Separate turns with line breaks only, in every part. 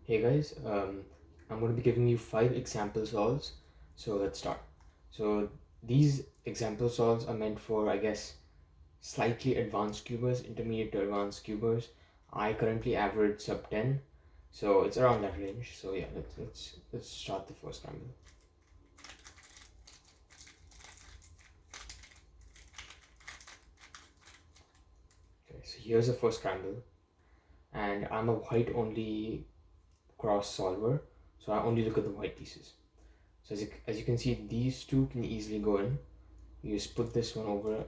Hey guys, I'm going to be giving you 5 example solves. So let's start. So these example solves are meant for, I guess, slightly advanced cubers, intermediate to advanced cubers. I currently average sub 10, so it's around that range. So yeah, let's start the first scramble. Okay, so here's the first scramble, and I'm a white only cross solver, so I only look at the white pieces. So as you can see, these two can easily go in. You just put this one over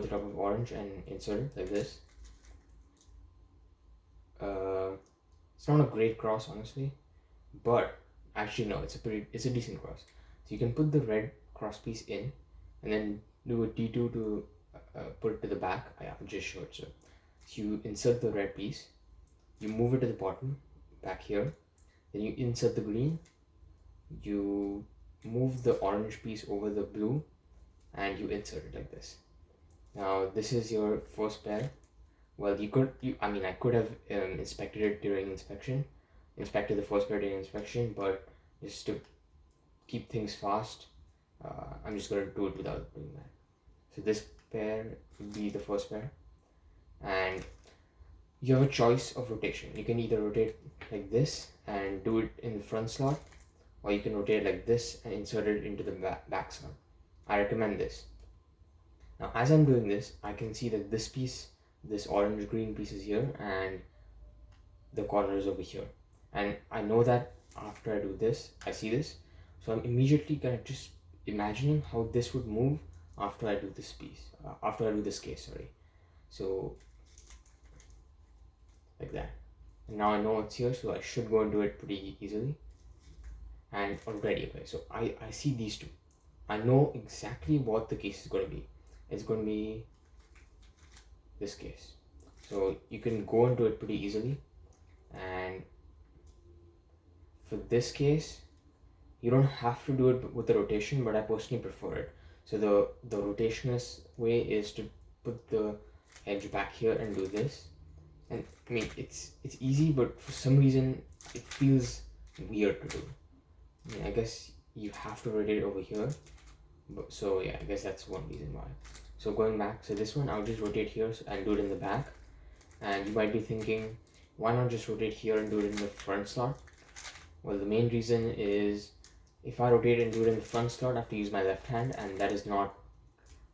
the top of orange and insert it like this. Uh, it's not a great cross, honestly, but actually no, it's a decent cross. So you can put the red cross piece in, and then do a D2 to put it to the back. I just showed. So you insert the red piece, you move it to the bottom, back here. Then you insert the green. You move the orange piece over the blue, and you insert it like this. Now this is your first pair. Well, I could have inspected the first pair during inspection, but just to keep things fast, I'm just going to do it without doing that. So this pair would be the first pair, and you have a choice of rotation. You can either rotate like this and do it in the front slot, or you can rotate like this and insert it into the back slot. I recommend this. Now, as I'm doing this, I can see that this orange green piece is here, and the corner is over here. And I know that after I do this, I see this. So I'm immediately kind of just imagining how this would move after I do this piece, after I do this case, sorry. So, like that. And now I know it's here, so I should go and do it pretty easily. And already, okay, so I see these two. I know exactly what the case is going to be. It's going to be this case. So you can go and do it pretty easily. And for this case, you don't have to do it with the rotation, but I personally prefer it. So the rotationless way is to put the edge back here and do this. And I mean, it's easy, but for some reason it feels weird to do. I mean, I guess you have to rotate it over here. But so yeah, I guess that's one reason why. So going back, so this one I'll just rotate here and do it in the back. And you might be thinking, why not just rotate here and do it in the front slot? Well, the main reason is if I rotate and do it in the front slot, I have to use my left hand, and that's not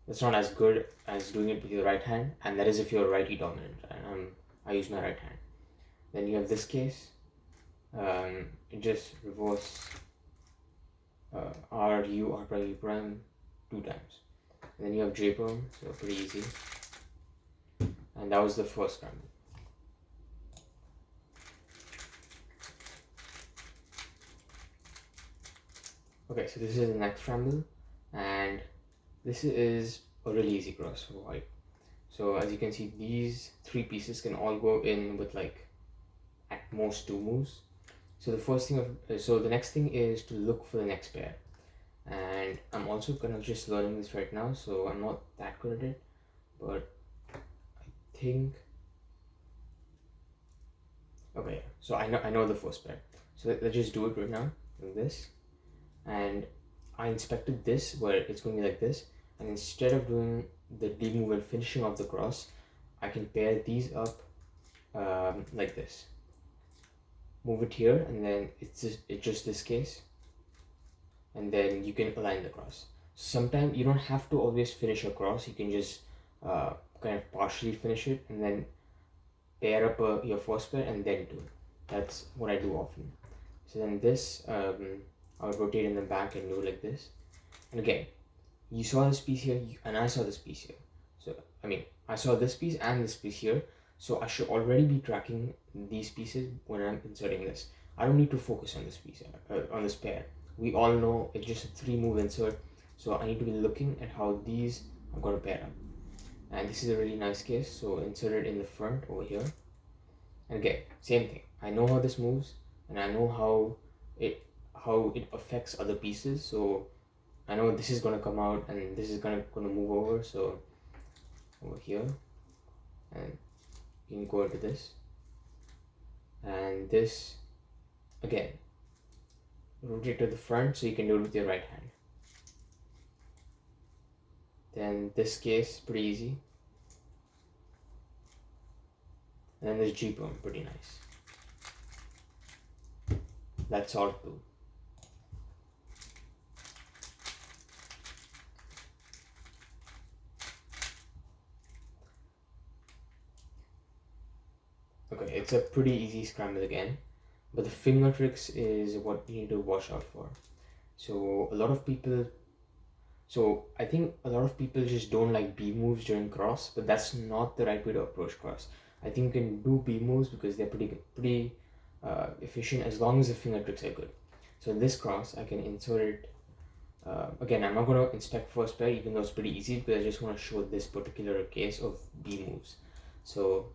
as good as doing it with your right hand, and that is if you're righty dominant, and I use my right hand. Then you have this case, it just reverse R, U, R prime, U prime 2 times. And then you have J prime, so pretty easy. And that was the first scramble. Okay, so this is the next scramble, and this is a really easy cross for white. So as you can see, these 3 pieces can all go in with like at most 2 moves. So the next thing is to look for the next pair. And I'm also kind of just learning this right now, so I'm not that good at it, but I think, okay, so I know the first pair. So let's just do it right now, like this. And I inspected this where it's going to be like this, and instead of doing the D move and finishing off the cross, I can pair these up like this. Move it here, and then it's just this case, and then you can align the cross. Sometimes you don't have to always finish a cross. You can just kind of partially finish it and then pair up your first pair and then do it. That's what I do often. So then this, I would rotate in the back and do it like this. And again, you saw this piece here and I saw this piece here. So, I mean, I saw this piece and this piece here. So I should already be tracking these pieces when I'm inserting this. I don't need to focus on this piece, on this pair. We all know it's just a 3 move insert. So I need to be looking at how these are going to pair up. And this is a really nice case. So insert it in the front over here. And again, same thing. I know how this moves and I know how it affects other pieces. So I know this is going to come out and this is going to move over. So over here, and you can go into this, and this again, rotate to the front so you can do it with your right hand. Then this case, pretty easy. And then this G-perm, pretty nice. That's all too. Okay, it's a pretty easy scramble again, but the finger tricks is what you need to watch out for. So I think a lot of people just don't like B moves during cross, but that's not the right way to approach cross. I think you can do B moves because they're pretty efficient as long as the finger tricks are good. So in this cross, I can insert it. Again, I'm not going to inspect first pair, even though it's pretty easy, because I just want to show this particular case of B moves. So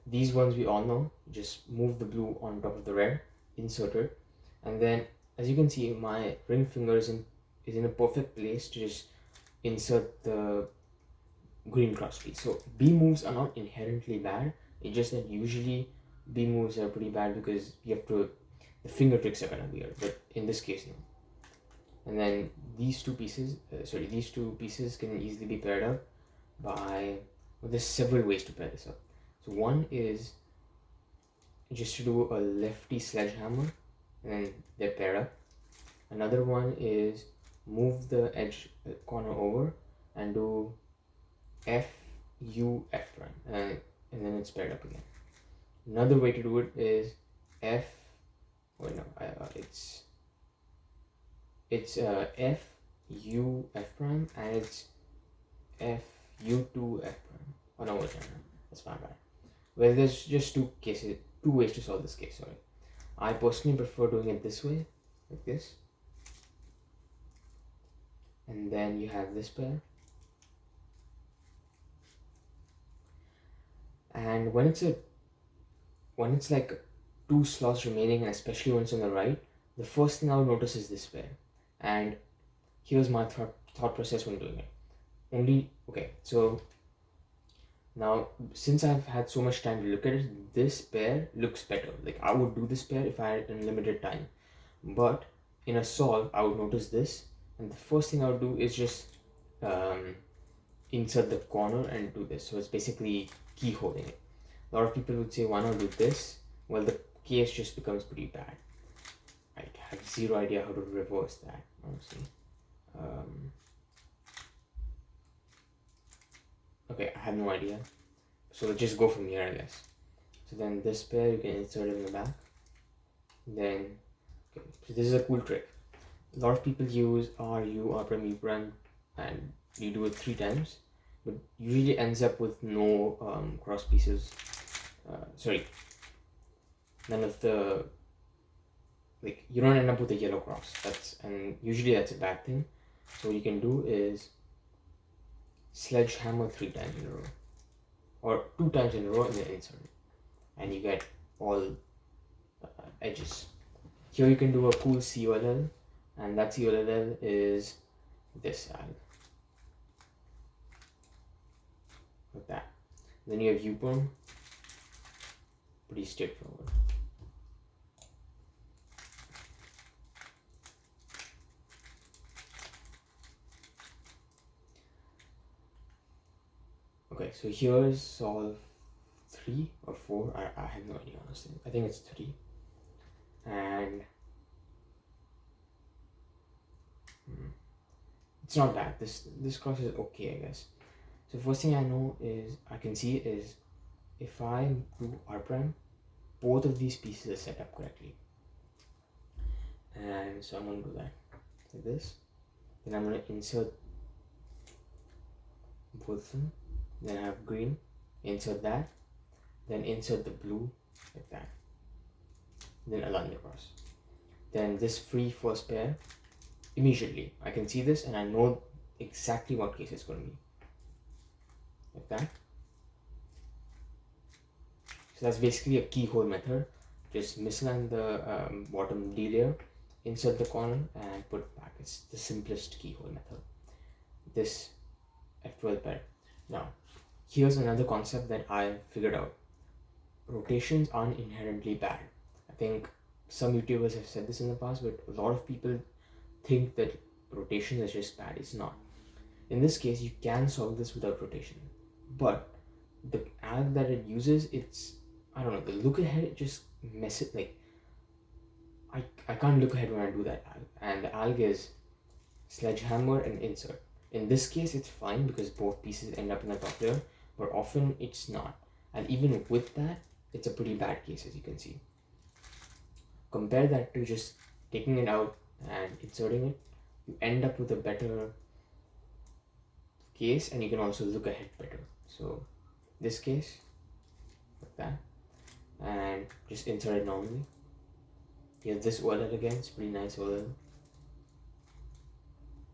these ones we all know, just move the blue on top of the red, insert it, and then as you can see, my ring finger is in a perfect place to just insert the green cross piece. So B moves are not inherently bad, it's just that usually B moves are pretty bad because the finger tricks are kind of weird, but in this case, no. And then these two pieces can easily be paired up by, well, there's several ways to pair this up. So one is just to do a lefty sledgehammer and then they pair up. Another one is move the edge corner over and do F, U, F prime, and then it's paired up again. Another way to do it is F, wait no, it's F, U, F prime, and it's F, U2, F prime. Oh no, wait, no, that's my bad. Well, there's just two ways to solve this case, sorry. I personally prefer doing it this way, like this. And then you have this pair. And when it's like two slots remaining, and especially when it's on the right, the first thing I would notice is this pair. And here's my thought process when doing it. Okay, so now, since I've had so much time to look at it, this pair looks better. Like, I would do this pair if I had unlimited time. But in a solve, I would notice this. And the first thing I would do is just insert the corner and do this. So it's basically keyholding it. A lot of people would say, why not do this? Well, the case just becomes pretty bad. I have zero idea how to reverse that, honestly. Okay, I have no idea. So let's just go from here, I guess. So then this pair, you can insert it in the back. Then, okay, so this is a cool trick. A lot of people use R, U, R prime, U prime, and you do it 3 times, but usually ends up with no cross pieces. None of the, like, you don't end up with a yellow cross. And usually that's a bad thing. So what you can do is sledgehammer 3 times in a row, or 2 times in a row, and then insert it, and you get all edges. Here you can do a cool COLL, and that COLL is this side, like that. Then you have U-perm, pretty straightforward. Okay, so here's solve 3 or 4. I have no idea, honestly. I think it's 3. And it's not bad. This cross is okay, I guess. So first thing I can see is if I do R prime, both of these pieces are set up correctly. And so I'm going to do that like this. Then I'm going to insert both of them. Then I have green, insert that, then insert the blue like that, then align across. Then this free first pair, immediately I can see this and I know exactly what case it's going to be, like that. So that's basically a keyhole method. Just misalign the bottom D layer, insert the corner, and put it back. It's the simplest keyhole method. This F12 pair. Now, here's another concept that I figured out. Rotations aren't inherently bad. I think some YouTubers have said this in the past, but a lot of people think that rotation is just bad. It's not. In this case, you can solve this without rotation, but the alg that it uses, it's, I don't know, the look ahead, it just messes, like, I can't look ahead when I do that alg, and the alg is sledgehammer and insert. In this case, it's fine because both pieces end up in the top layer, but often it's not. And even with that, it's a pretty bad case, as you can see. Compare that to just taking it out and inserting it, you end up with a better case, and you can also look ahead better. So this case, like that, and just insert it normally. You have this OLL again, it's pretty nice OLL,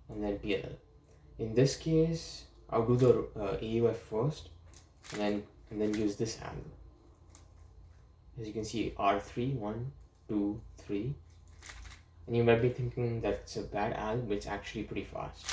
and then PLL. In this case, I'll do the AUF first, and then use this angle. As you can see, R3, 1, 2, 3. And you might be thinking that's a bad alg, but it's actually pretty fast.